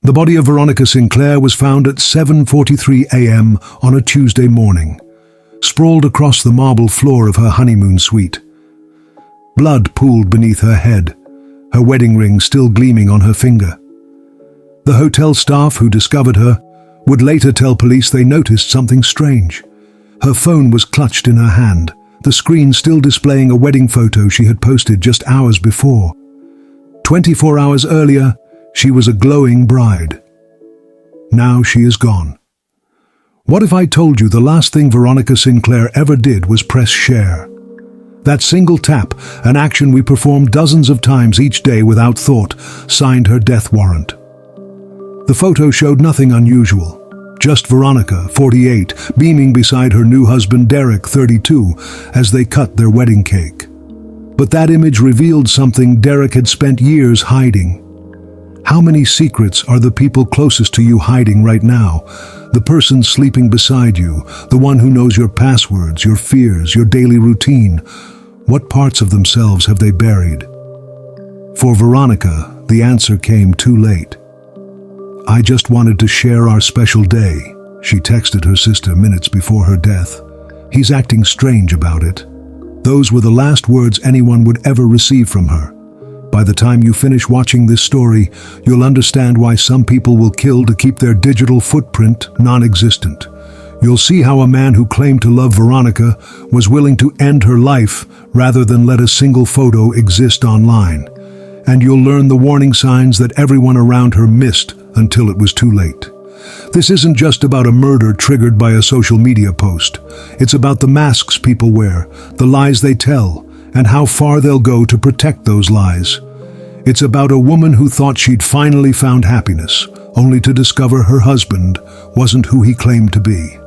The body of Veronica Sinclair was found at 7:43 a.m. on a Tuesday morning, sprawled across the marble floor of her honeymoon suite. Blood pooled beneath her head, her wedding ring still gleaming on her finger. The hotel staff who discovered her would later tell police they noticed something strange. Her phone was clutched in her hand, the screen still displaying a wedding photo she had posted just hours before. 24 hours earlier, she was a glowing bride. Now she is gone. What if I told you the last thing Veronica Sinclair ever did was press share? That single tap, an action we perform dozens of times each day without thought, signed her death warrant. The photo showed nothing unusual. Just Veronica, 48, beaming beside her new husband Derek, 32, as they cut their wedding cake. But that image revealed something Derek had spent years hiding. How many secrets are the people closest to you hiding right now? The person sleeping beside you, the one who knows your passwords, your fears, your daily routine. What parts of themselves have they buried? For Veronica, the answer came too late. "I just wanted to share our special day," she texted her sister minutes before her death. "He's acting strange about it." Those were the last words anyone would ever receive from her. By the time you finish watching this story, you'll understand why some people will kill to keep their digital footprint non-existent. You'll see how a man who claimed to love Veronica was willing to end her life rather than let a single photo exist online. And you'll learn the warning signs that everyone around her missed until it was too late. This isn't just about a murder triggered by a social media post. It's about the masks people wear, the lies they tell, and how far they'll go to protect those lies. It's about a woman who thought she'd finally found happiness, only to discover her husband wasn't who he claimed to be.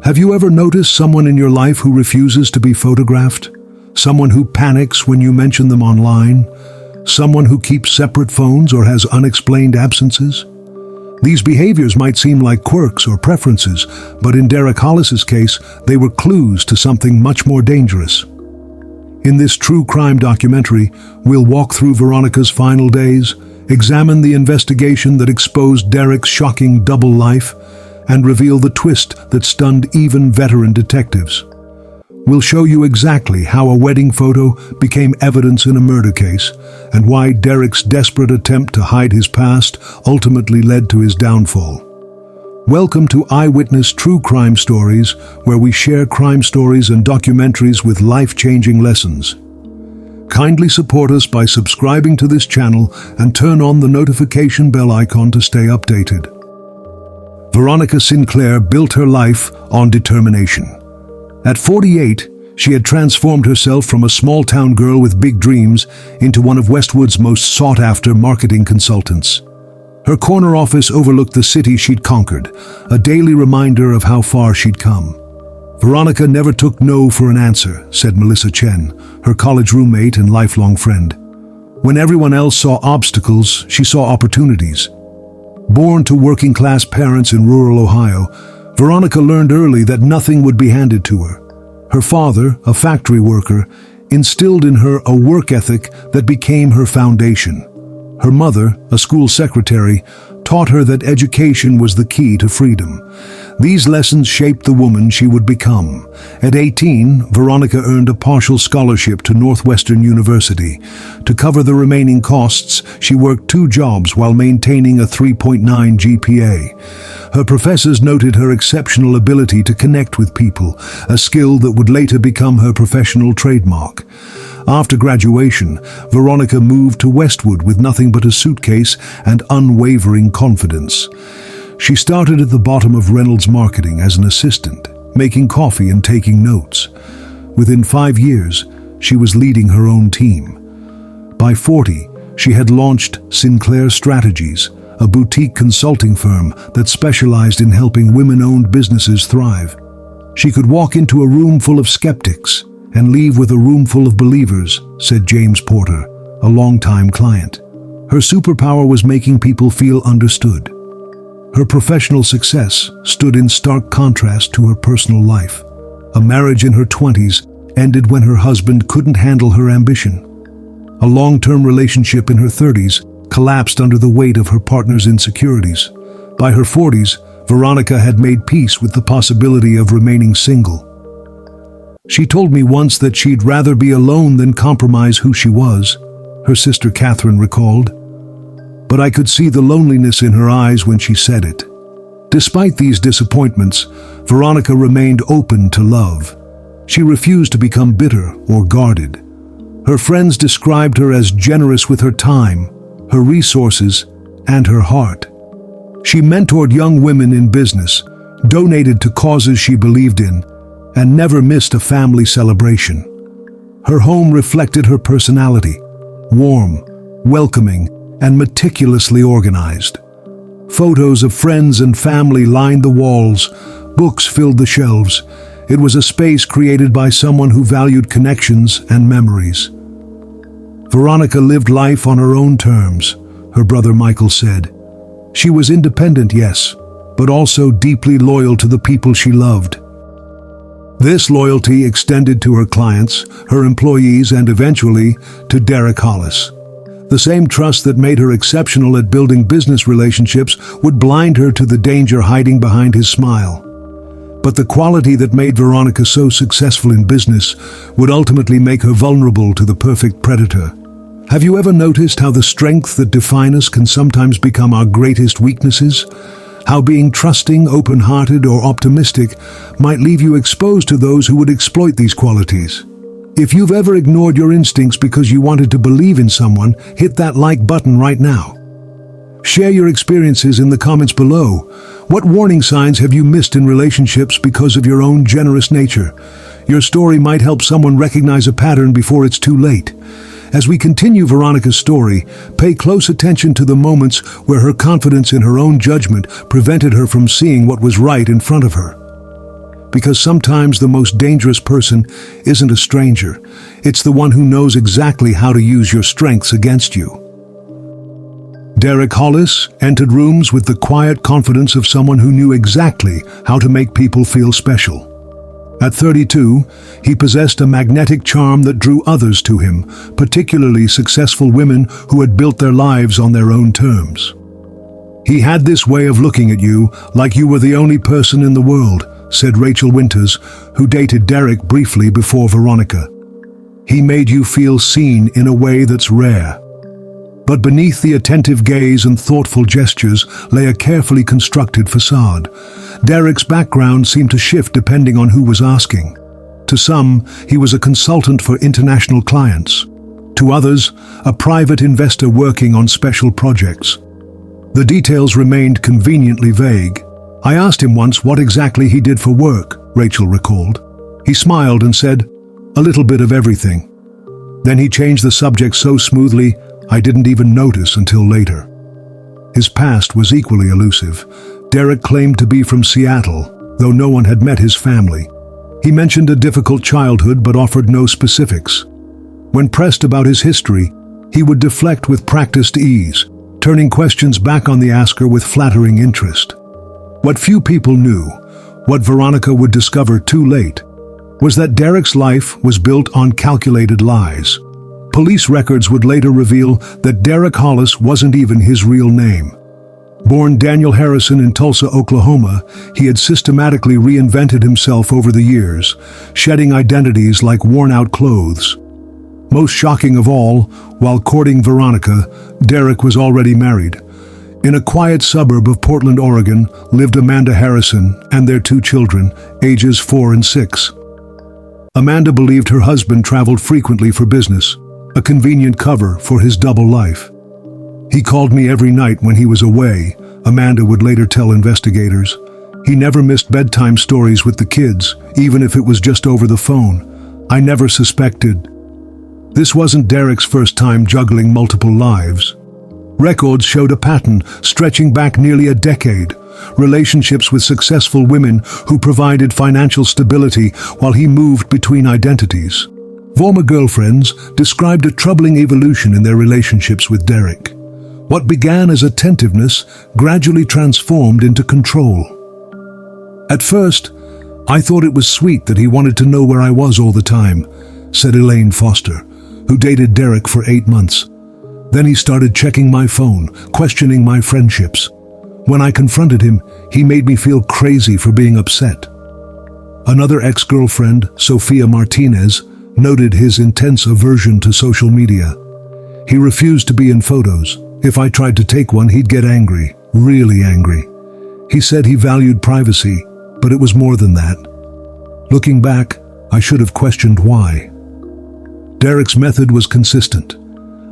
Have you ever noticed someone in your life who refuses to be photographed? Someone who panics when you mention them online? Someone who keeps separate phones or has unexplained absences? These behaviors might seem like quirks or preferences, but in Derek Hollis's case, they were clues to something much more dangerous. In this true crime documentary, we'll walk through Veronica's final days, examine the investigation that exposed Derek's shocking double life, and reveal the twist that stunned even veteran detectives. We'll show you exactly how a wedding photo became evidence in a murder case, and why Derek's desperate attempt to hide his past ultimately led to his downfall. Welcome to Eyewitness True Crime Stories, where we share crime stories and documentaries with life-changing lessons. Kindly support us by subscribing to this channel and turn on the notification bell icon to stay updated. Veronica Sinclair built her life on determination. At 48, she had transformed herself from a small-town girl with big dreams into one of Westwood's most sought-after marketing consultants. Her corner office overlooked the city she'd conquered, a daily reminder of how far she'd come. Veronica never took no for an answer, said Melissa Chen, her college roommate and lifelong friend. When everyone else saw obstacles, she saw opportunities. Born to working-class parents in rural Ohio, Veronica learned early that nothing would be handed to her. Her father, a factory worker, instilled in her a work ethic that became her foundation. Her mother, a school secretary, taught her that education was the key to freedom. These lessons shaped the woman she would become. At 18, Veronica earned a partial scholarship to Northwestern University. To cover the remaining costs, she worked 2 jobs while maintaining a 3.9 GPA. Her professors noted her exceptional ability to connect with people, a skill that would later become her professional trademark. After graduation, Veronica moved to Westwood with nothing but a suitcase and unwavering confidence. She started at the bottom of Reynolds Marketing as an assistant, making coffee and taking notes. Within 5 years, she was leading her own team. By 40, she had launched Sinclair Strategies, a boutique consulting firm that specialized in helping women-owned businesses thrive. She could walk into a room full of skeptics and leave with a room full of believers, said James Porter, a longtime client. Her superpower was making people feel understood. Her professional success stood in stark contrast to her personal life. A marriage in her 20s ended when her husband couldn't handle her ambition. A long-term relationship in her 30s collapsed under the weight of her partner's insecurities. By her 40s, Veronica had made peace with the possibility of remaining single. She told me once that she'd rather be alone than compromise who she was, her sister Catherine recalled. But I could see the loneliness in her eyes when she said it. Despite these disappointments, Veronica remained open to love. She refused to become bitter or guarded. Her friends described her as generous with her time, her resources, and her heart. She mentored young women in business, donated to causes she believed in, and never missed a family celebration. Her home reflected her personality, warm, welcoming, and meticulously organized. Photos of friends and family lined the walls, books filled the shelves. It was a space created by someone who valued connections and memories. Veronica lived life on her own terms, her brother Michael said. She was independent, yes, but also deeply loyal to the people she loved. This loyalty extended to her clients, her employees, and eventually to Derek Hollis. The same trust that made her exceptional at building business relationships would blind her to the danger hiding behind his smile. But the quality that made Veronica so successful in business would ultimately make her vulnerable to the perfect predator. Have you ever noticed how the strength that defines us can sometimes become our greatest weaknesses? How being trusting, open-hearted, or optimistic might leave you exposed to those who would exploit these qualities. If you've ever ignored your instincts because you wanted to believe in someone, hit that like button right now. Share your experiences in the comments below. What warning signs have you missed in relationships because of your own generous nature? Your story might help someone recognize a pattern before it's too late. As we continue Veronica's story, pay close attention to the moments where her confidence in her own judgment prevented her from seeing what was right in front of her. Because sometimes the most dangerous person isn't a stranger. It's the one who knows exactly how to use your strengths against you. Derek Hollis entered rooms with the quiet confidence of someone who knew exactly how to make people feel special. At 32, he possessed a magnetic charm that drew others to him, particularly successful women who had built their lives on their own terms. He had this way of looking at you like you were the only person in the world, said Rachel Winters, who dated Derek briefly before Veronica. He made you feel seen in a way that's rare. But beneath the attentive gaze and thoughtful gestures lay a carefully constructed facade. Derek's background seemed to shift depending on who was asking. To some, he was a consultant for international clients. To others, a private investor working on special projects. The details remained conveniently vague. I asked him once what exactly he did for work, Rachel recalled. He smiled and said, "A little bit of everything." Then he changed the subject so smoothly, I didn't even notice until later. His past was equally elusive. Derek claimed to be from Seattle, though no one had met his family. He mentioned a difficult childhood but offered no specifics. When pressed about his history, he would deflect with practiced ease, turning questions back on the asker with flattering interest. What few people knew, what Veronica would discover too late, was that Derek's life was built on calculated lies. Police records would later reveal that Derek Hollis wasn't even his real name. Born Daniel Harrison in Tulsa, Oklahoma, he had systematically reinvented himself over the years, shedding identities like worn-out clothes. Most shocking of all, while courting Veronica, Derek was already married. In a quiet suburb of Portland, Oregon, lived Amanda Harrison and their 2 children, ages 4 and 6. Amanda believed her husband traveled frequently for business, a convenient cover for his double life. He called me every night when he was away, Amanda would later tell investigators. He never missed bedtime stories with the kids, even if it was just over the phone. I never suspected. This wasn't Derek's first time juggling multiple lives. Records showed a pattern stretching back nearly a decade. Relationships with successful women who provided financial stability while he moved between identities. Former girlfriends described a troubling evolution in their relationships with Derek. What began as attentiveness gradually transformed into control. At first, I thought it was sweet that he wanted to know where I was all the time, said Elaine Foster, who dated Derek for 8 months. Then he started checking my phone, questioning my friendships. When I confronted him, he made me feel crazy for being upset. Another ex-girlfriend, Sophia Martinez, noted his intense aversion to social media. He refused to be in photos. If I tried to take one, he'd get angry, really angry. He said he valued privacy, but it was more than that. Looking back, I should have questioned why. Derek's method was consistent.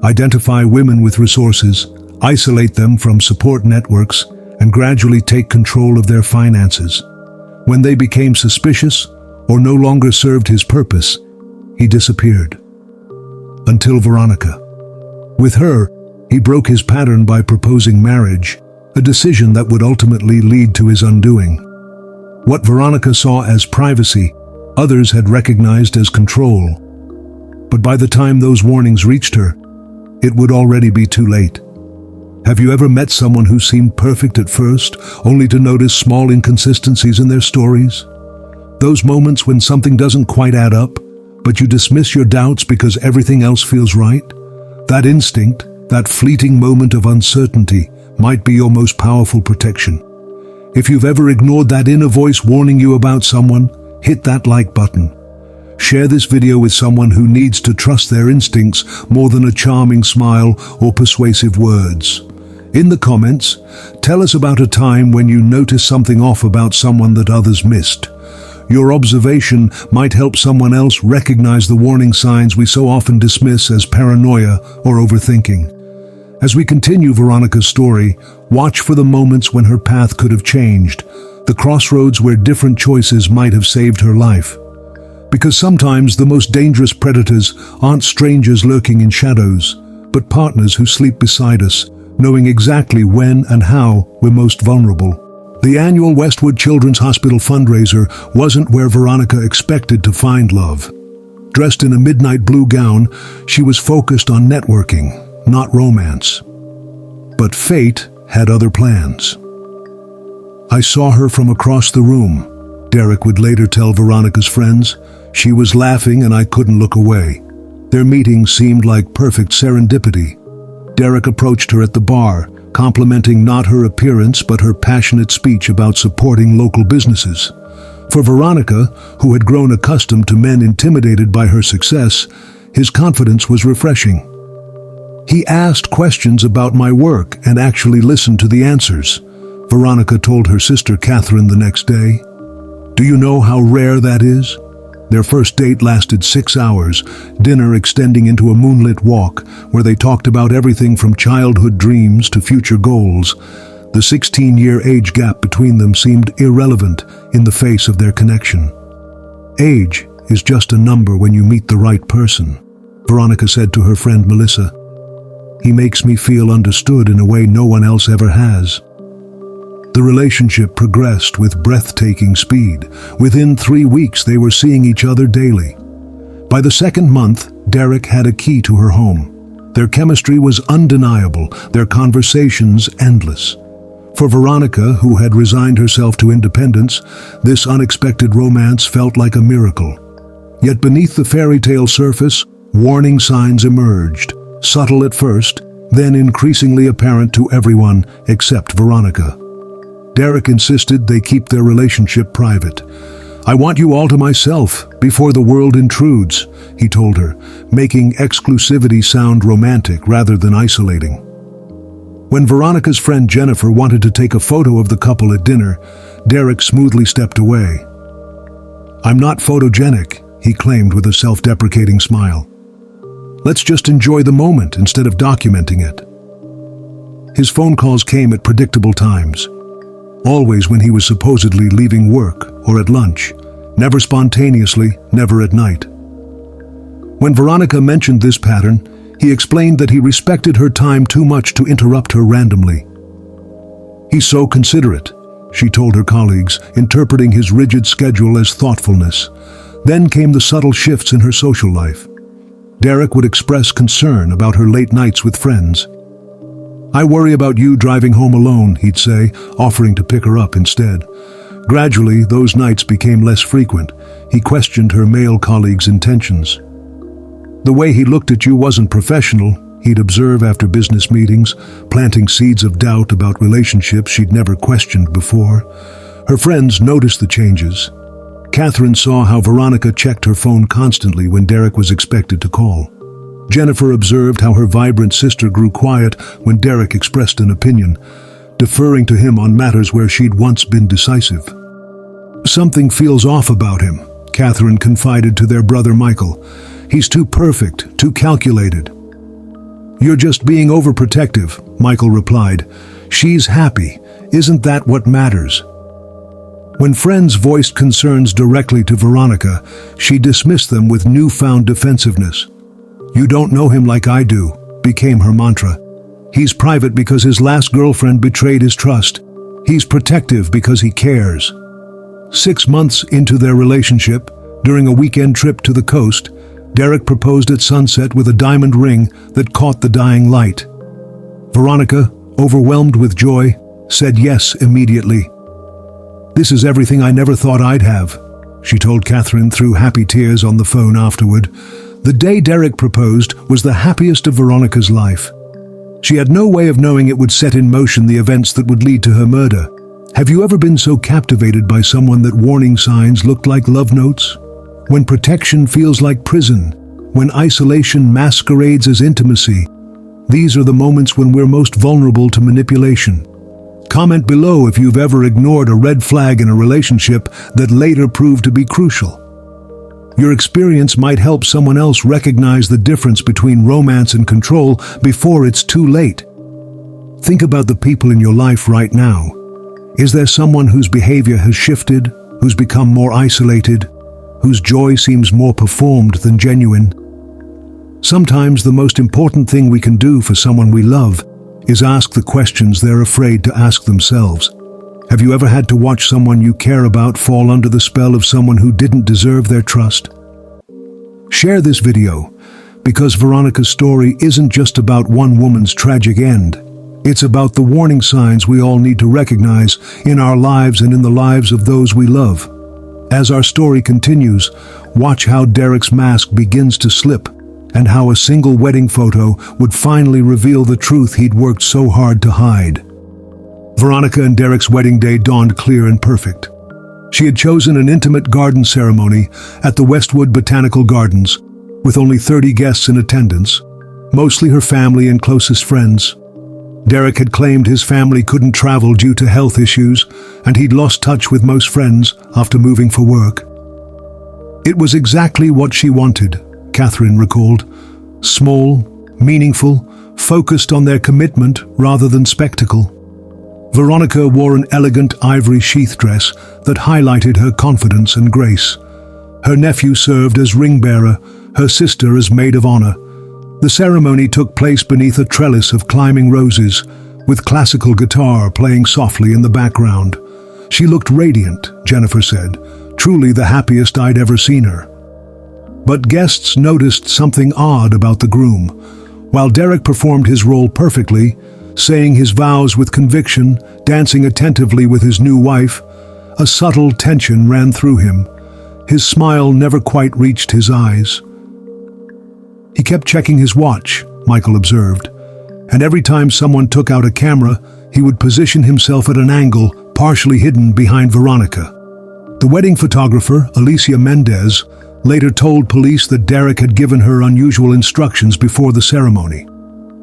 Identify women with resources, isolate them from support networks, and gradually take control of their finances. When they became suspicious or no longer served his purpose, he disappeared. Until Veronica. With her, he broke his pattern by proposing marriage, a decision that would ultimately lead to his undoing. What Veronica saw as privacy, others had recognized as control. But by the time those warnings reached her, it would already be too late. Have you ever met someone who seemed perfect at first, only to notice small inconsistencies in their stories? Those moments when something doesn't quite add up, but you dismiss your doubts because everything else feels right? That instinct, that fleeting moment of uncertainty, might be your most powerful protection. If you've ever ignored that inner voice warning you about someone, hit that like button. Share this video with someone who needs to trust their instincts more than a charming smile or persuasive words. In the comments, tell us about a time when you noticed something off about someone that others missed. Your observation might help someone else recognize the warning signs we so often dismiss as paranoia or overthinking. As we continue Veronica's story, watch for the moments when her path could have changed, the crossroads where different choices might have saved her life. Because sometimes the most dangerous predators aren't strangers lurking in shadows, but partners who sleep beside us, knowing exactly when and how we're most vulnerable. The annual Westwood Children's Hospital fundraiser wasn't where Veronica expected to find love. Dressed in a midnight blue gown, she was focused on networking, not romance. But fate had other plans. I saw her from across the room, Derek would later tell Veronica's friends. She was laughing and I couldn't look away. Their meeting seemed like perfect serendipity. Derek approached her at the bar, complimenting not her appearance but her passionate speech about supporting local businesses. For Veronica, who had grown accustomed to men intimidated by her success, his confidence was refreshing. He asked questions about my work and actually listened to the answers, Veronica told her sister Catherine the next day. Do you know how rare that is? Their first date lasted 6 hours, dinner extending into a moonlit walk where they talked about everything from childhood dreams to future goals. The 16-year age gap between them seemed irrelevant in the face of their connection. Age is just a number when you meet the right person, Veronica said to her friend Melissa. He makes me feel understood in a way no one else ever has. The relationship progressed with breathtaking speed. Within 3 weeks, they were seeing each other daily. By the second month, Derek had a key to her home. Their chemistry was undeniable, their conversations endless. For Veronica, who had resigned herself to independence, this unexpected romance felt like a miracle. Yet beneath the fairy tale surface, warning signs emerged, subtle at first, then increasingly apparent to everyone except Veronica. Derek insisted they keep their relationship private. I want you all to myself before the world intrudes, he told her, making exclusivity sound romantic rather than isolating. When Veronica's friend Jennifer wanted to take a photo of the couple at dinner, Derek smoothly stepped away. I'm not photogenic, he claimed with a self-deprecating smile. Let's just enjoy the moment instead of documenting it. His phone calls came at predictable times. Always when he was supposedly leaving work or at lunch, never spontaneously, never at night. When Veronica mentioned this pattern, he explained that he respected her time too much to interrupt her randomly. He's so considerate, she told her colleagues, interpreting his rigid schedule as thoughtfulness. Then came the subtle shifts in her social life. Derek would express concern about her late nights with friends. I worry about you driving home alone, he'd say, offering to pick her up instead. Gradually, those nights became less frequent. He questioned her male colleagues' intentions. The way he looked at you wasn't professional, he'd observe after business meetings, planting seeds of doubt about relationships she'd never questioned before. Her friends noticed the changes. Catherine saw how Veronica checked her phone constantly when Derek was expected to call. Jennifer observed how her vibrant sister grew quiet when Derek expressed an opinion, deferring to him on matters where she'd once been decisive. "Something feels off about him," Catherine confided to their brother Michael. "He's too perfect, too calculated." "You're just being overprotective," Michael replied. "She's happy. Isn't that what matters?" When friends voiced concerns directly to Veronica, she dismissed them with newfound defensiveness. "You don't know him like I do," became her mantra. "He's private because his last girlfriend betrayed his trust. He's protective because he cares." 6 months into their relationship, during a weekend trip to the coast, Derek proposed at sunset with a diamond ring that caught the dying light. Veronica, overwhelmed with joy, said yes immediately. "This is everything I never thought I'd have," she told Catherine through happy tears on the phone afterward. The day Derek proposed was the happiest of Veronica's life. She had no way of knowing it would set in motion the events that would lead to her murder. Have you ever been so captivated by someone that warning signs looked like love notes? When protection feels like prison, when isolation masquerades as intimacy, these are the moments when we're most vulnerable to manipulation. Comment below if you've ever ignored a red flag in a relationship that later proved to be crucial. Your experience might help someone else recognize the difference between romance and control before it's too late. Think about the people in your life right now. Is there someone whose behavior has shifted, who's become more isolated, whose joy seems more performed than genuine? Sometimes the most important thing we can do for someone we love is ask the questions they're afraid to ask themselves. Have you ever had to watch someone you care about fall under the spell of someone who didn't deserve their trust? Share this video, because Veronica's story isn't just about one woman's tragic end. It's about the warning signs we all need to recognize in our lives and in the lives of those we love. As our story continues, watch how Derek's mask begins to slip, and how a single wedding photo would finally reveal the truth he'd worked so hard to hide. Veronica and Derek's wedding day dawned clear and perfect. She had chosen an intimate garden ceremony at the Westwood Botanical Gardens, with only 30 guests in attendance, mostly her family and closest friends. Derek had claimed his family couldn't travel due to health issues, and he'd lost touch with most friends after moving for work. It was exactly what she wanted, Catherine recalled. Small, meaningful, focused on their commitment rather than spectacle. Veronica wore an elegant ivory sheath dress that highlighted her confidence and grace. Her nephew served as ring bearer, her sister as maid of honor. The ceremony took place beneath a trellis of climbing roses, with classical guitar playing softly in the background. She looked radiant, Jennifer said, truly the happiest I'd ever seen her. But guests noticed something odd about the groom. While Derek performed his role perfectly, saying his vows with conviction, dancing attentively with his new wife, a subtle tension ran through him. His smile never quite reached his eyes. He kept checking his watch, Michael observed, and every time someone took out a camera, he would position himself at an angle partially hidden behind Veronica. The wedding photographer, Alicia Mendez, later told police that Derek had given her unusual instructions before the ceremony.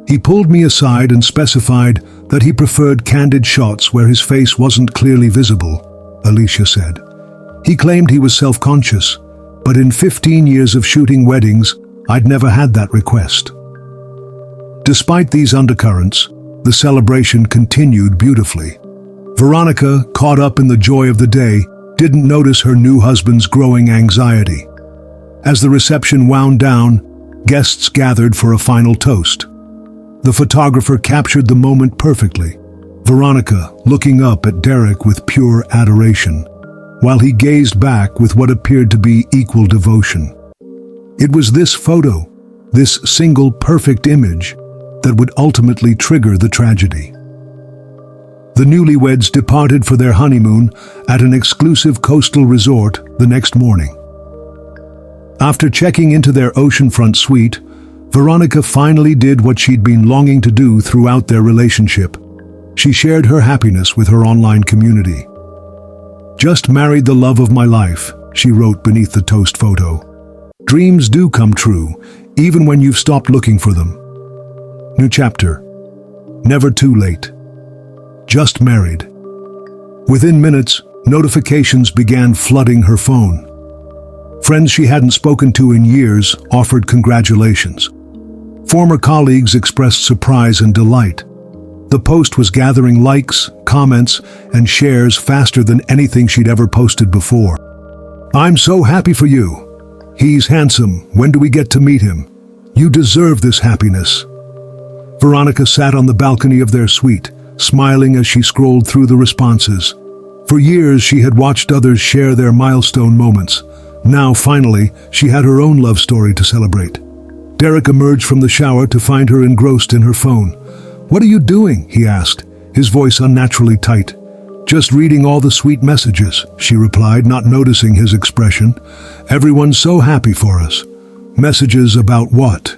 He pulled me aside and specified that he preferred candid shots where his face wasn't clearly visible, Alicia said. He claimed he was self-conscious, but in 15 years of shooting weddings, I'd never had that request. Despite these undercurrents, the celebration continued beautifully. Veronica, caught up in the joy of the day, didn't notice her new husband's growing anxiety. As the reception wound down, guests gathered for a final toast. The photographer captured the moment perfectly, Veronica looking up at Derek with pure adoration, while he gazed back with what appeared to be equal devotion. It was this photo, this single perfect image, that would ultimately trigger the tragedy. The newlyweds departed for their honeymoon at an exclusive coastal resort the next morning. After checking into their oceanfront suite, Veronica finally did what she'd been longing to do throughout their relationship. She shared her happiness with her online community. "Just married the love of my life," she wrote beneath the toast photo. "Dreams do come true, even when you've stopped looking for them." New chapter. Never too late. Just married. Within minutes, notifications began flooding her phone. Friends she hadn't spoken to in years offered congratulations. Former colleagues expressed surprise and delight. The post was gathering likes, comments, and shares faster than anything she'd ever posted before. "I'm so happy for you. He's handsome. When do we get to meet him? You deserve this happiness." Veronica sat on the balcony of their suite, smiling as she scrolled through the responses. For years she had watched others share their milestone moments. Now, finally, she had her own love story to celebrate. Derek emerged from the shower to find her engrossed in her phone. "What are you doing?" he asked, his voice unnaturally tight. "Just reading all the sweet messages," she replied, not noticing his expression. "Everyone's so happy for us." "Messages about what?"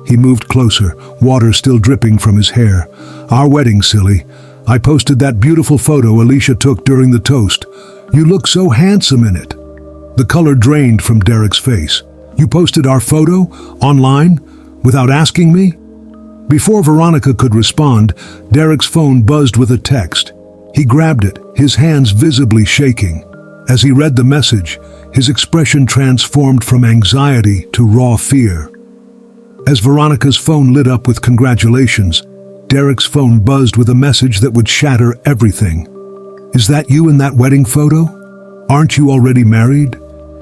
He moved closer, water still dripping from his hair. "Our wedding, silly. I posted that beautiful photo Alicia took during the toast. You look so handsome in it." The color drained from Derek's face. "You posted our photo? Online? Without asking me?" Before Veronica could respond, Derek's phone buzzed with a text. He grabbed it, his hands visibly shaking. As he read the message, his expression transformed from anxiety to raw fear. As Veronica's phone lit up with congratulations, Derek's phone buzzed with a message that would shatter everything. "Is that you in that wedding photo? Aren't you already married?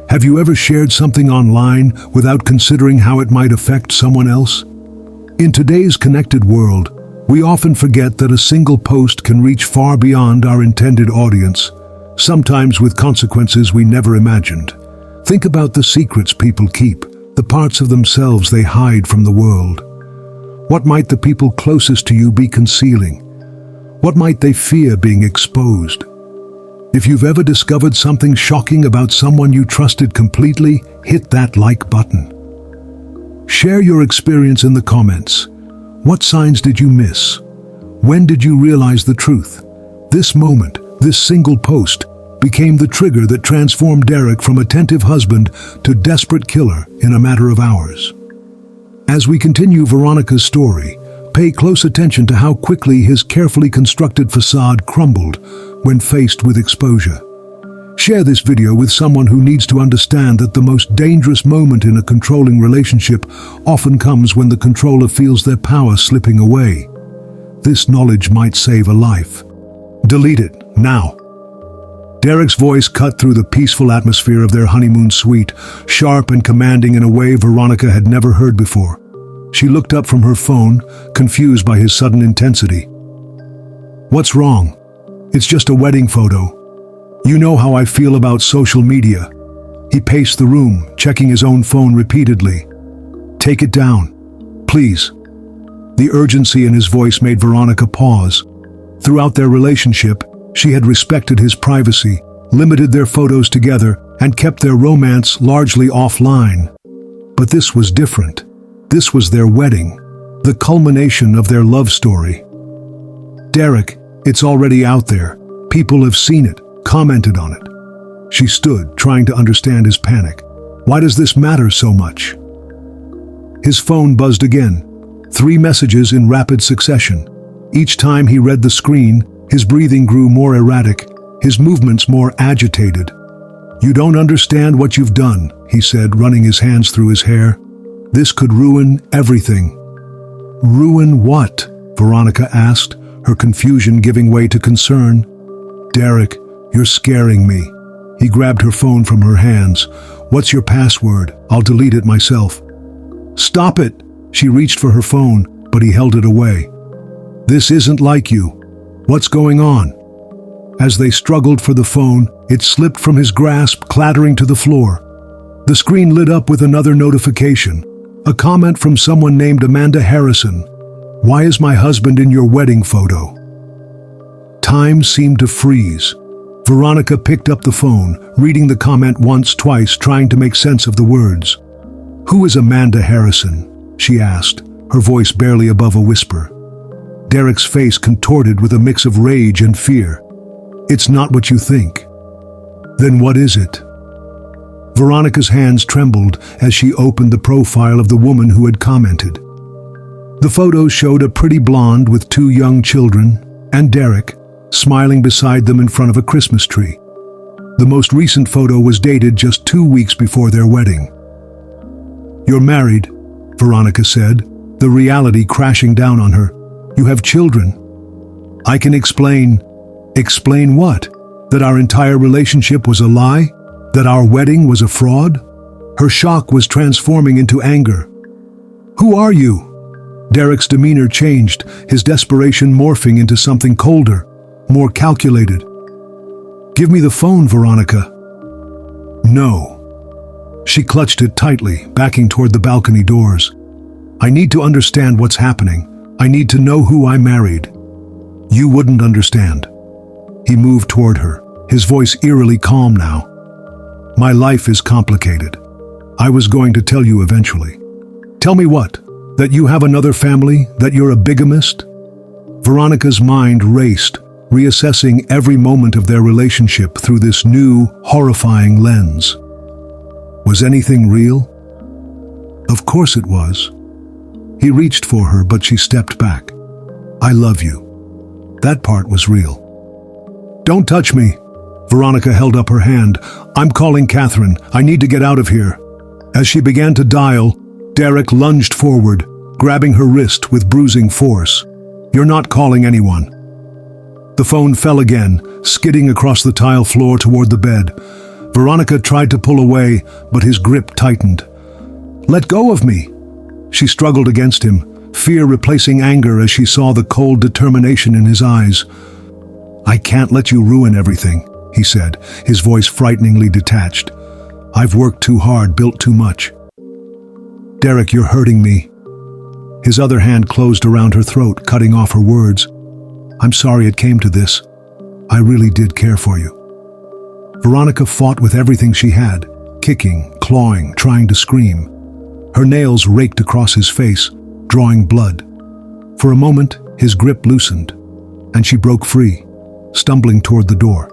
Have you ever shared something online without considering how it might affect someone else?" In today's connected world, we often forget that a single post can reach far beyond our intended audience, sometimes with consequences we never imagined. Think about the secrets people keep, the parts of themselves they hide from the world. What might the people closest to you be concealing? What might they fear being exposed? If you've ever discovered something shocking about someone you trusted completely, hit that like button. Share your experience in the comments. What signs did you miss? When did you realize the truth? This moment, this single post, became the trigger that transformed Derek from attentive husband to desperate killer in a matter of hours. As we continue Veronica's story, pay close attention to how quickly his carefully constructed facade crumbled when faced with exposure. Share this video with someone who needs to understand that the most dangerous moment in a controlling relationship often comes when the controller feels their power slipping away. This knowledge might save a life. Delete it, now. Derek's voice cut through the peaceful atmosphere of their honeymoon suite, sharp and commanding in a way Veronica had never heard before. She looked up from her phone, confused by his sudden intensity. "What's wrong? It's just a wedding photo. You know how I feel about social media." He paced the room, checking his own phone repeatedly. "Take it down, please." The urgency in his voice made Veronica pause. Throughout their relationship, she had respected his privacy, limited their photos together, and kept their romance largely offline. But this was different. This was their wedding, the culmination of their love story. "Derek, it's already out there. People have seen it, commented on it." She stood, trying to understand his panic. Why does this matter so much? His phone buzzed again. 3 messages in rapid succession. Each time he read the screen, his breathing grew more erratic, his movements more agitated. "You don't understand what you've done," he said, running his hands through his hair. "This could ruin everything." "Ruin what?" Veronica asked, her confusion giving way to concern. "Derek, you're scaring me." He grabbed her phone from her hands. "What's your password? I'll delete it myself." "Stop it!" She reached for her phone, but he held it away. "This isn't like you. What's going on?" As they struggled for the phone, it slipped from his grasp, clattering to the floor. The screen lit up with another notification. A comment from someone named Amanda Harrison. "Why is my husband in your wedding photo?" Time seemed to freeze. Veronica picked up the phone, reading the comment once, twice, trying to make sense of the words. Who is Amanda Harrison? she asked, her voice barely above a whisper. Derek's face contorted with a mix of rage and fear. "It's not what you think." "Then what is it?" Veronica's hands trembled as she opened the profile of the woman who had commented. The photos showed a pretty blonde with 2 young children, and Derek, smiling beside them in front of a Christmas tree. The most recent photo was dated just 2 weeks before their wedding. "You're married," Veronica said, the reality crashing down on her. "You have children. I can explain." "Explain what? That our entire relationship was a lie? That our wedding was a fraud?" Her shock was transforming into anger. "Who are you?" Derek's demeanor changed, his desperation morphing into something colder, more calculated. "Give me the phone, Veronica." "No." She clutched it tightly, backing toward the balcony doors. "I need to understand what's happening. I need to know who I married." "You wouldn't understand." He moved toward her, his voice eerily calm now. "My life is complicated. I was going to tell you eventually." "Tell me what? That you have another family? That you're a bigamist?" Veronica's mind raced, reassessing every moment of their relationship through this new, horrifying lens. Was anything real? Of course it was. He reached for her, but she stepped back. "I love you." That part was real. "Don't touch me." Veronica held up her hand. "I'm calling Catherine. I need to get out of here." As she began to dial, Derek lunged forward, grabbing her wrist with bruising force. "You're not calling anyone." The phone fell again, skidding across the tile floor toward the bed. Veronica tried to pull away, but his grip tightened. "Let go of me!" She struggled against him, fear replacing anger as she saw the cold determination in his eyes. "I can't let you ruin everything," he said, his voice frighteningly detached. "I've worked too hard, built too much." "Derek, you're hurting me." His other hand closed around her throat, cutting off her words. "I'm sorry it came to this. I really did care for you." Veronica fought with everything she had, kicking, clawing, trying to scream. Her nails raked across his face, drawing blood. For a moment, his grip loosened, and she broke free, stumbling toward the door.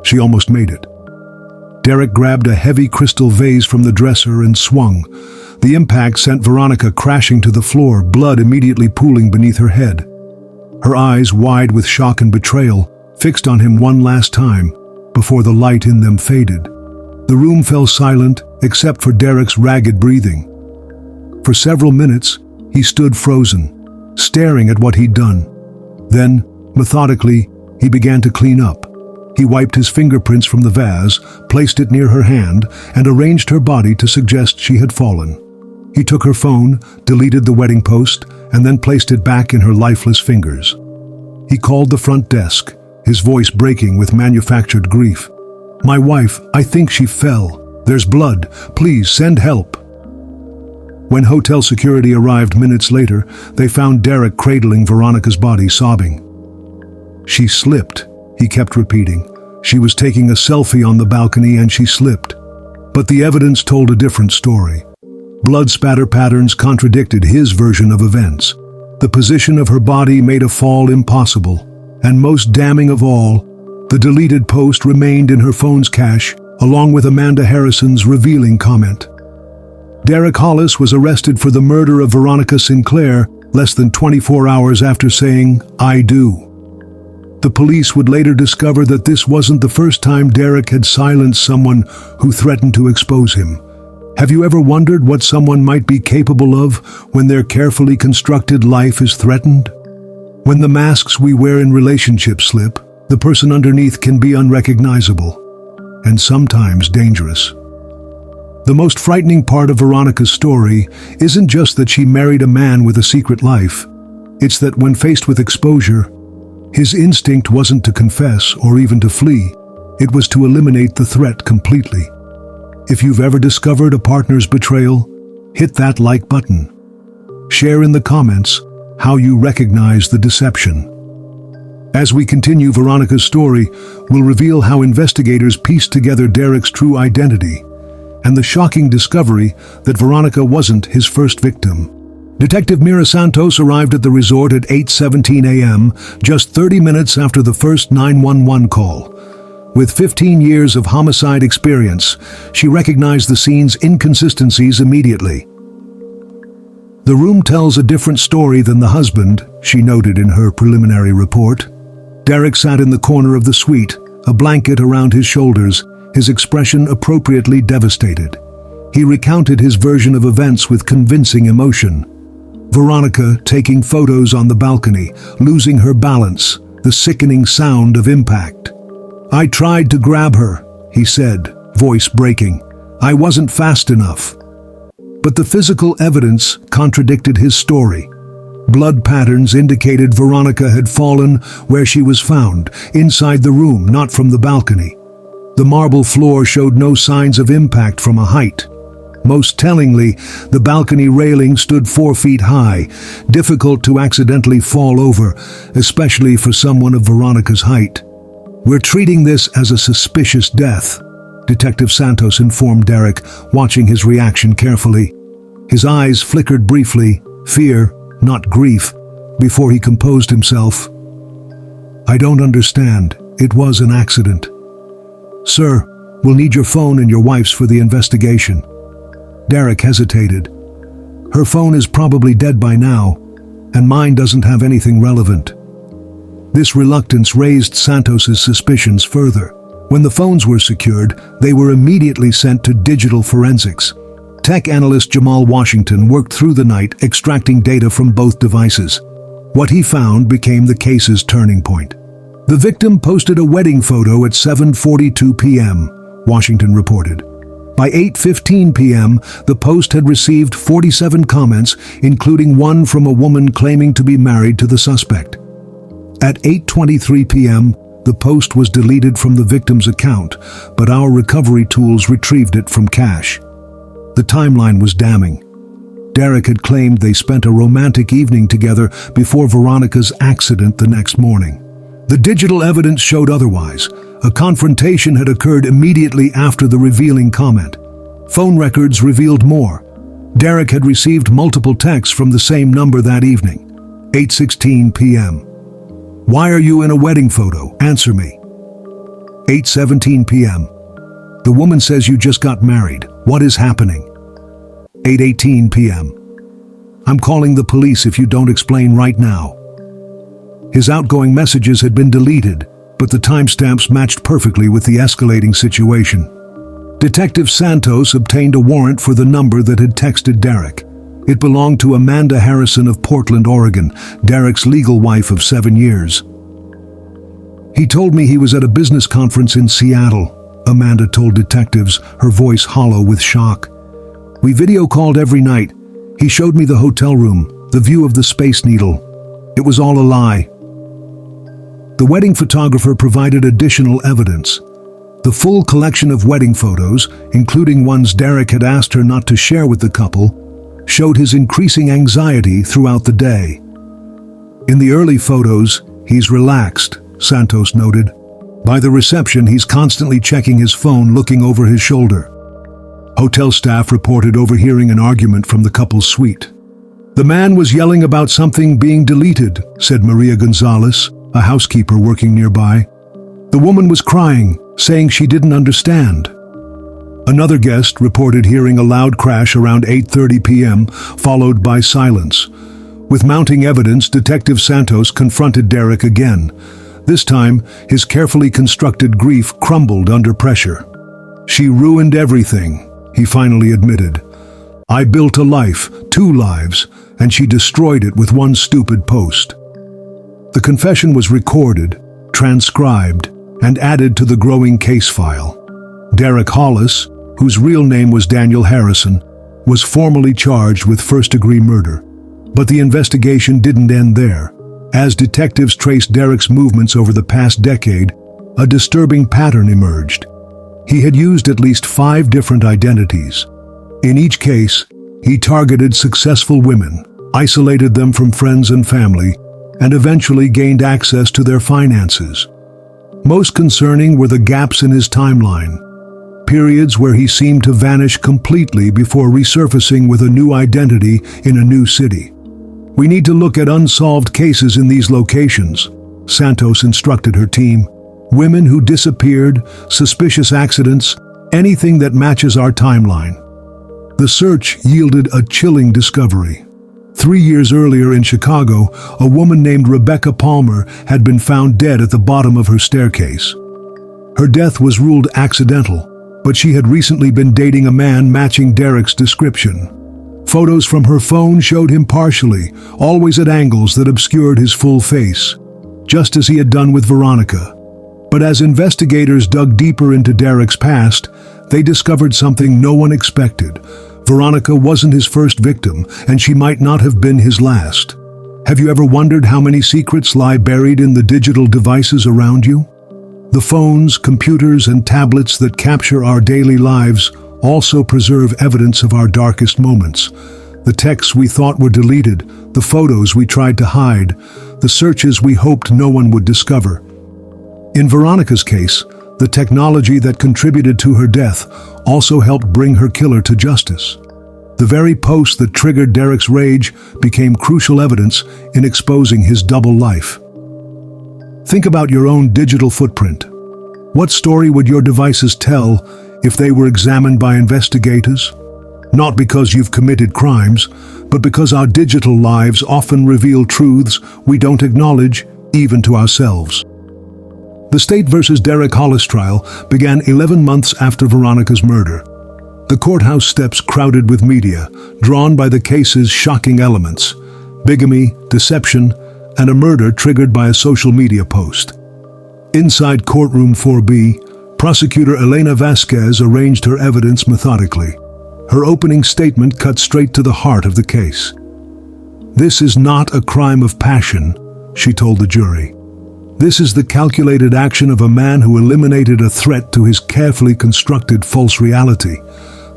She almost made it. Derek grabbed a heavy crystal vase from the dresser and swung. The impact sent Veronica crashing to the floor, blood immediately pooling beneath her head. Her eyes, wide with shock and betrayal, fixed on him one last time, before the light in them faded. The room fell silent, except for Derek's ragged breathing. For several minutes, he stood frozen, staring at what he'd done. Then, methodically, he began to clean up. He wiped his fingerprints from the vase, placed it near her hand, and arranged her body to suggest she had fallen. He took her phone, deleted the wedding post, and then placed it back in her lifeless fingers. He called the front desk, his voice breaking with manufactured grief. "My wife, I think she fell. There's blood. Please send help." When hotel security arrived minutes later, they found Derek cradling Veronica's body, sobbing. "She slipped," he kept repeating. "She was taking a selfie on the balcony and she slipped." But the evidence told a different story. Blood spatter patterns contradicted his version of events. The position of her body made a fall impossible. And most damning of all, the deleted post remained in her phone's cache, along with Amanda Harrison's revealing comment. Derek Hollis was arrested for the murder of Veronica Sinclair less than 24 hours after saying, "I do." The police would later discover that this wasn't the first time Derek had silenced someone who threatened to expose him. Have you ever wondered what someone might be capable of when their carefully constructed life is threatened? When the masks we wear in relationships slip, the person underneath can be unrecognizable, and sometimes dangerous. The most frightening part of Veronica's story isn't just that she married a man with a secret life. It's that when faced with exposure, his instinct wasn't to confess or even to flee. It was to eliminate the threat completely. If you've ever discovered a partner's betrayal, hit that like button. Share in the comments how you recognize the deception. As we continue Veronica's story, we'll reveal how investigators pieced together Derek's true identity and the shocking discovery that Veronica wasn't his first victim. Detective Mira Santos arrived at the resort at 8:17 a.m., just 30 minutes after the first 911 call. With 15 years of homicide experience, she recognized the scene's inconsistencies immediately. "The room tells a different story than the husband," she noted in her preliminary report. Derek sat in the corner of the suite, a blanket around his shoulders, his expression appropriately devastated. He recounted his version of events with convincing emotion. Veronica taking photos on the balcony, losing her balance, the sickening sound of impact. "I tried to grab her," he said, voice breaking. "I wasn't fast enough." But the physical evidence contradicted his story. Blood patterns indicated Veronica had fallen where she was found, inside the room, not from the balcony. The marble floor showed no signs of impact from a height. Most tellingly, the balcony railing stood 4 feet high, difficult to accidentally fall over, especially for someone of Veronica's height. "We're treating this as a suspicious death," Detective Santos informed Derek, watching his reaction carefully. His eyes flickered briefly, fear, not grief, before he composed himself. "I don't understand. It was an accident." "Sir, we'll need your phone and your wife's for the investigation." Derek hesitated. "Her phone is probably dead by now, and mine doesn't have anything relevant." This reluctance raised Santos's suspicions further. When the phones were secured, they were immediately sent to digital forensics. Tech analyst Jamal Washington worked through the night extracting data from both devices. What he found became the case's turning point. The victim posted a wedding photo at 7:42 p.m., Washington reported. By 8:15 p.m., the post had received 47 comments, including one from a woman claiming to be married to the suspect. At 8:23 p.m., the post was deleted from the victim's account, but our recovery tools retrieved it from cache. The timeline was damning. Derek had claimed they spent a romantic evening together before Veronica's accident the next morning. The digital evidence showed otherwise. A confrontation had occurred immediately after the revealing comment. Phone records revealed more. Derek had received multiple texts from the same number that evening. 8:16 p.m. "Why are you in a wedding photo? Answer me." 8:17 p.m. "The woman says you just got married. What is happening?" 8:18 p.m. "I'm calling the police if you don't explain right now." His outgoing messages had been deleted, but the timestamps matched perfectly with the escalating situation. Detective Santos obtained a warrant for the number that had texted Derek. It belonged to Amanda Harrison of Portland, Oregon, Derek's legal wife of 7 years. "He told me he was at a business conference in Seattle," Amanda told detectives, her voice hollow with shock. "We video called every night. He showed me the hotel room, the view of the Space Needle. It was all a lie." The wedding photographer provided additional evidence. The full collection of wedding photos, including ones Derek had asked her not to share with the couple, showed his increasing anxiety throughout the day. "In the early photos, he's relaxed," Santos noted. "By the reception, he's constantly checking his phone, looking over his shoulder." Hotel staff reported overhearing an argument from the couple's suite. "The man was yelling about something being deleted," said Maria Gonzalez, a housekeeper working nearby. "The woman was crying, saying she didn't understand." Another guest reported hearing a loud crash around 8:30 p.m., followed by silence. With mounting evidence, Detective Santos confronted Derek again. This time, his carefully constructed grief crumbled under pressure. "She ruined everything," he finally admitted. "I built a life, 2 lives, and she destroyed it with one stupid post." The confession was recorded, transcribed, and added to the growing case file. Derek Hollis, whose real name was Daniel Harrison, was formally charged with first-degree murder. But the investigation didn't end there. As detectives traced Derek's movements over the past decade, a disturbing pattern emerged. He had used at least 5 different identities. In each case, he targeted successful women, isolated them from friends and family, and eventually gained access to their finances. Most concerning were the gaps in his timeline, periods where he seemed to vanish completely before resurfacing with a new identity in a new city. "We need to look at unsolved cases in these locations," Santos instructed her team. "Women who disappeared, suspicious accidents, anything that matches our timeline." The search yielded a chilling discovery. 3 years earlier in Chicago, a woman named Rebecca Palmer had been found dead at the bottom of her staircase. Her death was ruled accidental, but she had recently been dating a man matching Derek's description. Photos from her phone showed him partially, always at angles that obscured his full face, just as he had done with Veronica. But as investigators dug deeper into Derek's past, they discovered something no one expected. Veronica wasn't his first victim, and she might not have been his last. Have you ever wondered how many secrets lie buried in the digital devices around you? The phones, computers, and tablets that capture our daily lives also preserve evidence of our darkest moments. The texts we thought were deleted, the photos we tried to hide, the searches we hoped no one would discover. In Veronica's case, the technology that contributed to her death also helped bring her killer to justice. The very post that triggered Derek's rage became crucial evidence in exposing his double life. Think about your own digital footprint. What story would your devices tell if they were examined by investigators? Not because you've committed crimes, but because our digital lives often reveal truths we don't acknowledge, even to ourselves. The State versus Derek Hollis trial began 11 months after Veronica's murder. The courthouse steps crowded with media, drawn by the case's shocking elements: bigamy, deception, and a murder triggered by a social media post. Inside courtroom 4B, prosecutor Elena Vasquez arranged her evidence methodically. Her opening statement cut straight to the heart of the case. "This is not a crime of passion," she told the jury. "This is the calculated action of a man who eliminated a threat to his carefully constructed false reality."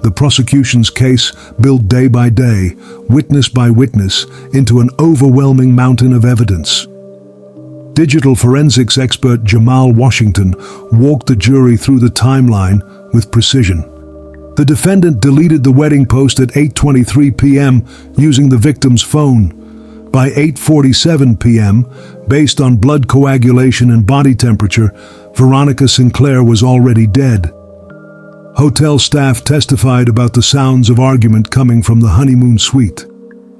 The prosecution's case built day by day, witness by witness, into an overwhelming mountain of evidence. Digital forensics expert Jamal Washington walked the jury through the timeline with precision. The defendant deleted the wedding post at 8:23 p.m. using the victim's phone. By 8:47 p.m., based on blood coagulation and body temperature, Veronica Sinclair was already dead. Hotel staff testified about the sounds of argument coming from the honeymoon suite.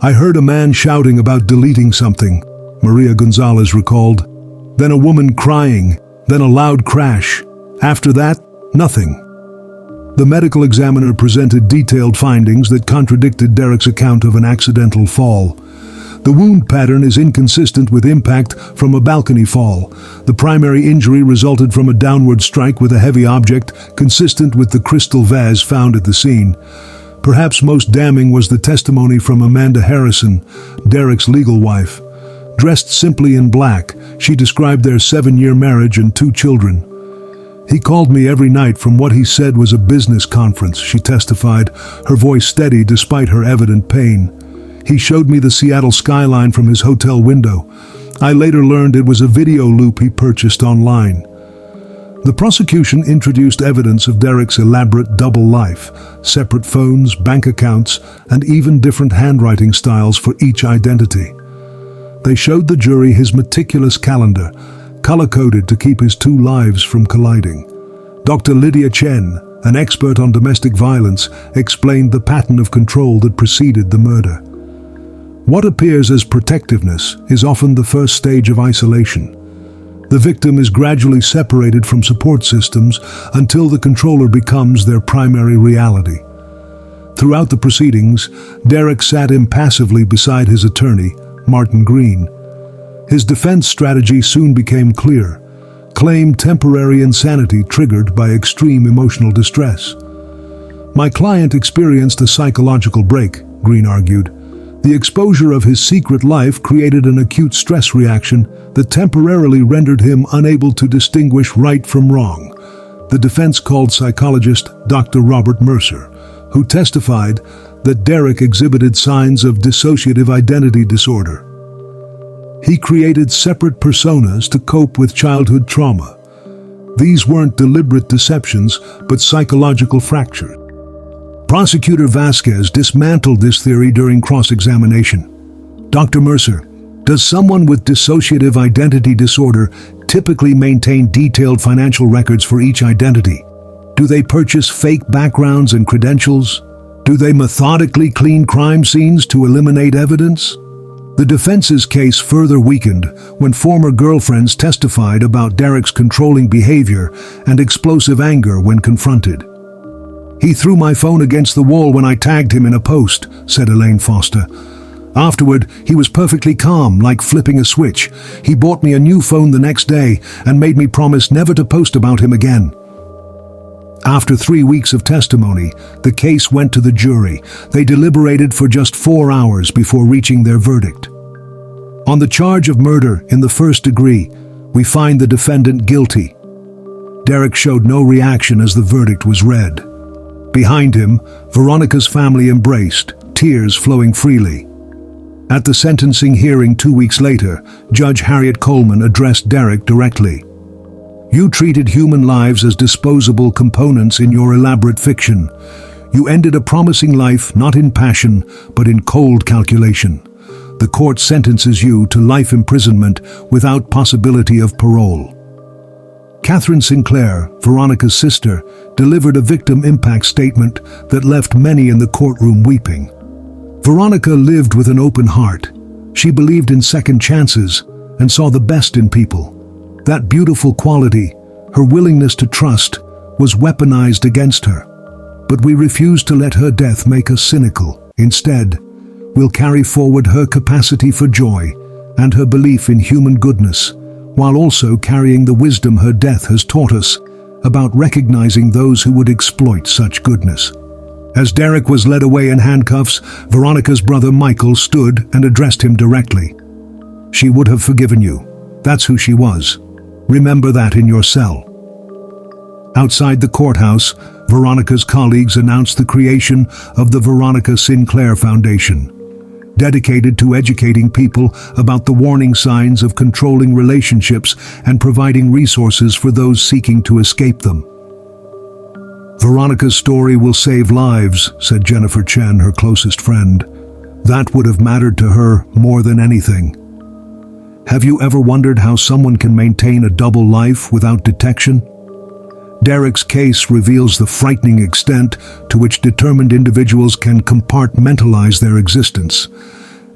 "I heard a man shouting about deleting something," Maria Gonzalez recalled. "Then a woman crying, then a loud crash. After that, nothing." The medical examiner presented detailed findings that contradicted Derek's account of an accidental fall. The wound pattern is inconsistent with impact from a balcony fall. The primary injury resulted from a downward strike with a heavy object, consistent with the crystal vase found at the scene. Perhaps most damning was the testimony from Amanda Harrison, Derek's legal wife. Dressed simply in black, she described their 7-year marriage and 2 children. "He called me every night from what he said was a business conference," she testified, her voice steady despite her evident pain. "He showed me the Seattle skyline from his hotel window. I later learned it was a video loop he purchased online." The prosecution introduced evidence of Derek's elaborate double life: separate phones, bank accounts, and even different handwriting styles for each identity. They showed the jury his meticulous calendar, color-coded to keep his 2 lives from colliding. Dr. Lydia Chen, an expert on domestic violence, explained the pattern of control that preceded the murder. What appears as protectiveness is often the first stage of isolation. The victim is gradually separated from support systems until the controller becomes their primary reality. Throughout the proceedings, Derek sat impassively beside his attorney, Martin Green. His defense strategy soon became clear: claim temporary insanity triggered by extreme emotional distress. "My client experienced a psychological break," Green argued. "The exposure of his secret life created an acute stress reaction that temporarily rendered him unable to distinguish right from wrong." The defense called psychologist Dr. Robert Mercer, who testified that Derek exhibited signs of dissociative identity disorder. He created separate personas to cope with childhood trauma. These weren't deliberate deceptions, but psychological fractures. Prosecutor Vasquez dismantled this theory during cross-examination. Dr. Mercer, does someone with dissociative identity disorder typically maintain detailed financial records for each identity? Do they purchase fake backgrounds and credentials? Do they methodically clean crime scenes to eliminate evidence? The defense's case further weakened when former girlfriends testified about Derek's controlling behavior and explosive anger when confronted. "He threw my phone against the wall when I tagged him in a post," said Elaine Foster. "Afterward, he was perfectly calm, like flipping a switch. He bought me a new phone the next day and made me promise never to post about him again." After 3 weeks of testimony, the case went to the jury. They deliberated for just 4 hours before reaching their verdict. On the charge of murder in the first degree, we find the defendant guilty. Derek showed no reaction as the verdict was read. Behind him, Veronica's family embraced, tears flowing freely. At the sentencing hearing 2 weeks later, Judge Harriet Coleman addressed Derek directly. "You treated human lives as disposable components in your elaborate fiction. You ended a promising life not in passion, but in cold calculation. The court sentences you to life imprisonment without possibility of parole." Catherine Sinclair, Veronica's sister, delivered a victim impact statement that left many in the courtroom weeping. Veronica lived with an open heart. She believed in second chances and saw the best in people. That beautiful quality, her willingness to trust, was weaponized against her. But we refuse to let her death make us cynical. Instead, we'll carry forward her capacity for joy and her belief in human goodness, while also carrying the wisdom her death has taught us about recognizing those who would exploit such goodness. As Derek was led away in handcuffs, Veronica's brother Michael stood and addressed him directly. "She would have forgiven you. That's who she was. Remember that in your cell." Outside the courthouse, Veronica's colleagues announced the creation of the Veronica Sinclair Foundation, dedicated to educating people about the warning signs of controlling relationships and providing resources for those seeking to escape them. "Veronica's story will save lives," said Jennifer Chen, her closest friend. "That would have mattered to her more than anything." Have you ever wondered how someone can maintain a double life without detection? Derek's case reveals the frightening extent to which determined individuals can compartmentalize their existence,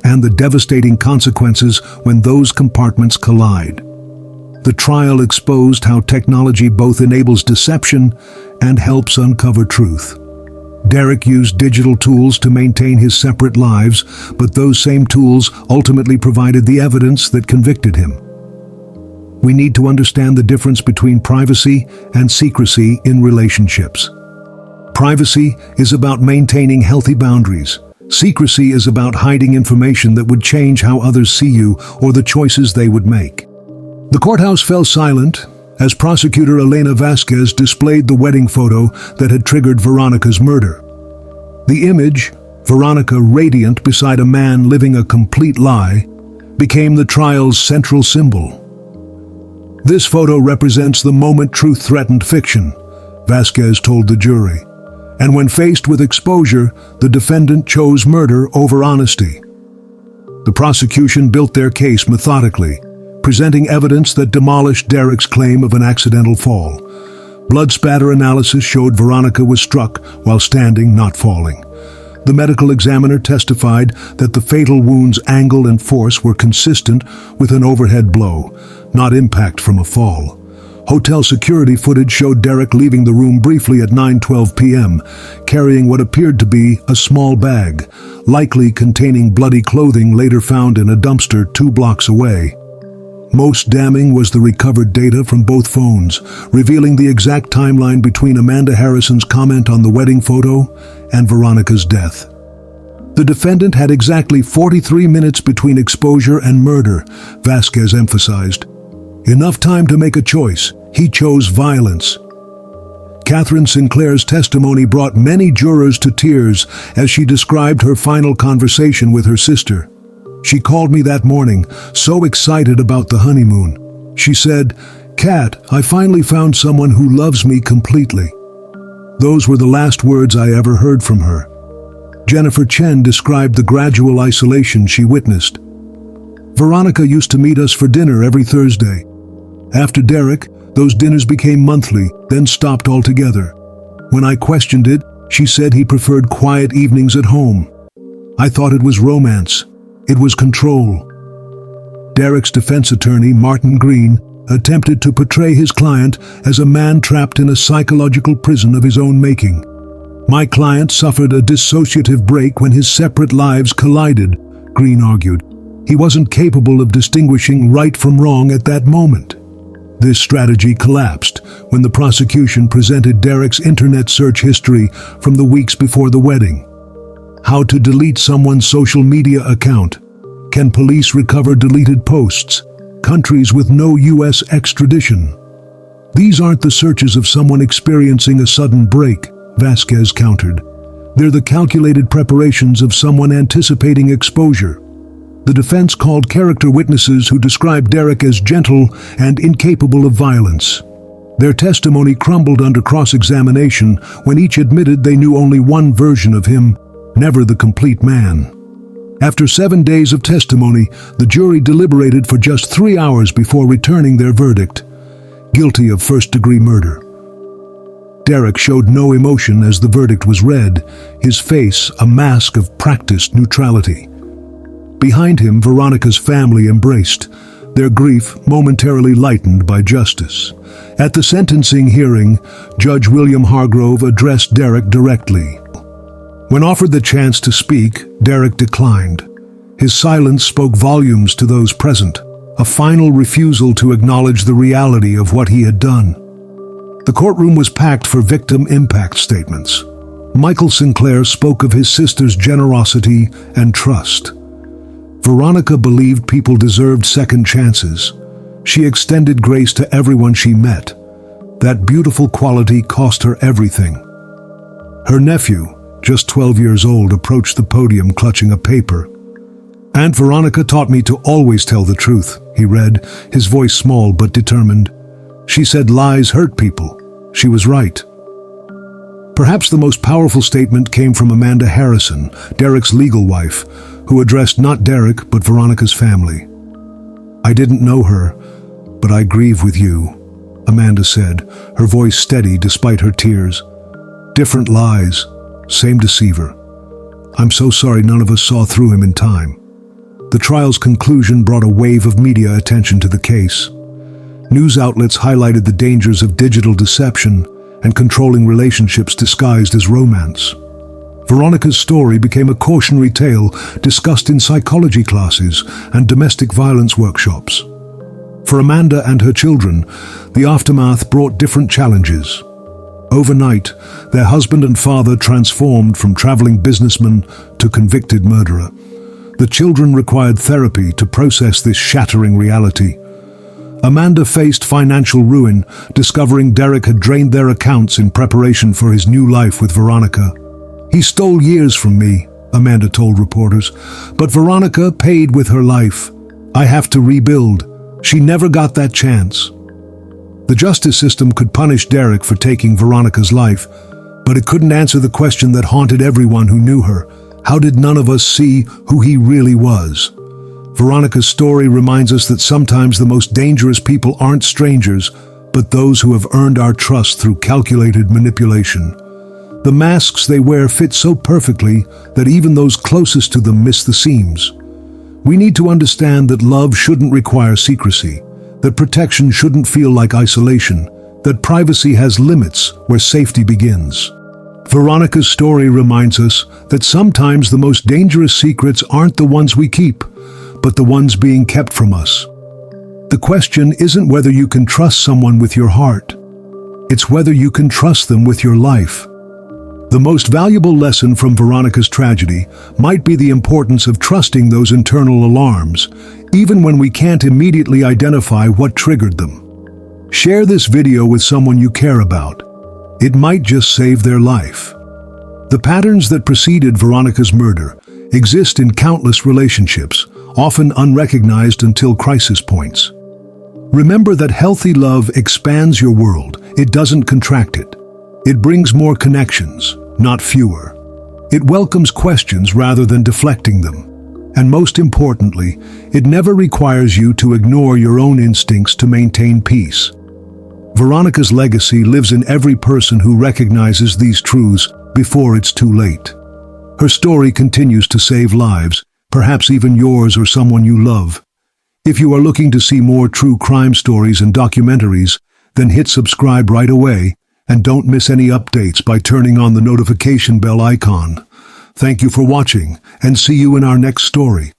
and the devastating consequences when those compartments collide. The trial exposed how technology both enables deception and helps uncover truth. Derek used digital tools to maintain his separate lives, but those same tools ultimately provided the evidence that convicted him. We need to understand the difference between privacy and secrecy in relationships. Privacy is about maintaining healthy boundaries. Secrecy is about hiding information that would change how others see you or the choices they would make. The courthouse fell silent as prosecutor Elena Vasquez displayed the wedding photo that had triggered Veronica's murder. The image, Veronica radiant beside a man living a complete lie, became the trial's central symbol. "This photo represents the moment truth threatened fiction," Vasquez told the jury. And when faced with exposure, the defendant chose murder over honesty. The prosecution built their case methodically, presenting evidence that demolished Derek's claim of an accidental fall. Blood spatter analysis showed Veronica was struck while standing, not falling. The medical examiner testified that the fatal wound's angle and force were consistent with an overhead blow, not impact from a fall. Hotel security footage showed Derek leaving the room briefly at 9:12 p.m., carrying what appeared to be a small bag, likely containing bloody clothing later found in a dumpster 2 blocks away. Most damning was the recovered data from both phones, revealing the exact timeline between Amanda Harrison's comment on the wedding photo and Veronica's death. The defendant had exactly 43 minutes between exposure and murder, Vasquez emphasized. Enough time to make a choice. He chose violence. Catherine Sinclair's testimony brought many jurors to tears as she described her final conversation with her sister. "She called me that morning, so excited about the honeymoon. She said, 'Kat, I finally found someone who loves me completely.' Those were the last words I ever heard from her." Jennifer Chen described the gradual isolation she witnessed. Veronica used to meet us for dinner every Thursday. After Derek, those dinners became monthly, then stopped altogether. When I questioned it, she said he preferred quiet evenings at home. I thought it was romance. It was control. Derek's defense attorney, Martin Green, attempted to portray his client as a man trapped in a psychological prison of his own making. My client suffered a dissociative break when his separate lives collided, Green argued. He wasn't capable of distinguishing right from wrong at that moment. This strategy collapsed when the prosecution presented Derek's internet search history from the weeks before the wedding. How to delete someone's social media account? Can police recover deleted posts? Countries with no U.S. extradition. These aren't the searches of someone experiencing a sudden break, Vasquez countered. They're the calculated preparations of someone anticipating exposure. The defense called character witnesses who described Derek as gentle and incapable of violence. Their testimony crumbled under cross-examination when each admitted they knew only one version of him, never the complete man. After 7 days of testimony, the jury deliberated for just 3 hours before returning their verdict: guilty of first-degree murder. Derek showed no emotion as the verdict was read, his face a mask of practiced neutrality. Behind him, Veronica's family embraced, their grief momentarily lightened by justice. At the sentencing hearing, Judge William Hargrove addressed Derek directly. When offered the chance to speak, Derek declined. His silence spoke volumes to those present, a final refusal to acknowledge the reality of what he had done. The courtroom was packed for victim impact statements. Michael Sinclair spoke of his sister's generosity and trust. Veronica believed people deserved second chances. She extended grace to everyone she met. That beautiful quality cost her everything. Her nephew, just 12 years old, approached the podium clutching a paper. "Aunt Veronica taught me to always tell the truth," he read, his voice small but determined. "She said lies hurt people. She was right." Perhaps the most powerful statement came from Amanda Harrison, Derek's legal wife, who addressed not Derek but Veronica's family. "I didn't know her, but I grieve with you," Amanda said, her voice steady despite her tears. "Different lies, same deceiver. I'm so sorry none of us saw through him in time." The trial's conclusion brought a wave of media attention to the case. News outlets highlighted the dangers of digital deception and controlling relationships disguised as romance. Veronica's story became a cautionary tale discussed in psychology classes and domestic violence workshops. For Amanda and her children, the aftermath brought different challenges. Overnight, their husband and father transformed from traveling businessman to convicted murderer. The children required therapy to process this shattering reality. Amanda faced financial ruin, discovering Derek had drained their accounts in preparation for his new life with Veronica. "He stole years from me," Amanda told reporters, "but Veronica paid with her life. I have to rebuild. She never got that chance." The justice system could punish Derek for taking Veronica's life, but it couldn't answer the question that haunted everyone who knew her. How did none of us see who he really was? Veronica's story reminds us that sometimes the most dangerous people aren't strangers, but those who have earned our trust through calculated manipulation. The masks they wear fit so perfectly that even those closest to them miss the seams. We need to understand that love shouldn't require secrecy, that protection shouldn't feel like isolation, that privacy has limits where safety begins. Veronica's story reminds us that sometimes the most dangerous secrets aren't the ones we keep, but the ones being kept from us. The question isn't whether you can trust someone with your heart. It's whether you can trust them with your life. The most valuable lesson from Veronica's tragedy might be the importance of trusting those internal alarms, even when we can't immediately identify what triggered them. Share this video with someone you care about. It might just save their life. The patterns that preceded Veronica's murder exist in countless relationships, often unrecognized until crisis points. Remember that healthy love expands your world. It doesn't contract it. It brings more connections, not fewer. It welcomes questions rather than deflecting them. And most importantly, it never requires you to ignore your own instincts to maintain peace. Veronica's legacy lives in every person who recognizes these truths before it's too late. Her story continues to save lives, perhaps even yours or someone you love. If you are looking to see more true crime stories and documentaries, then hit subscribe right away and don't miss any updates by turning on the notification bell icon. Thank you for watching, and see you in our next story.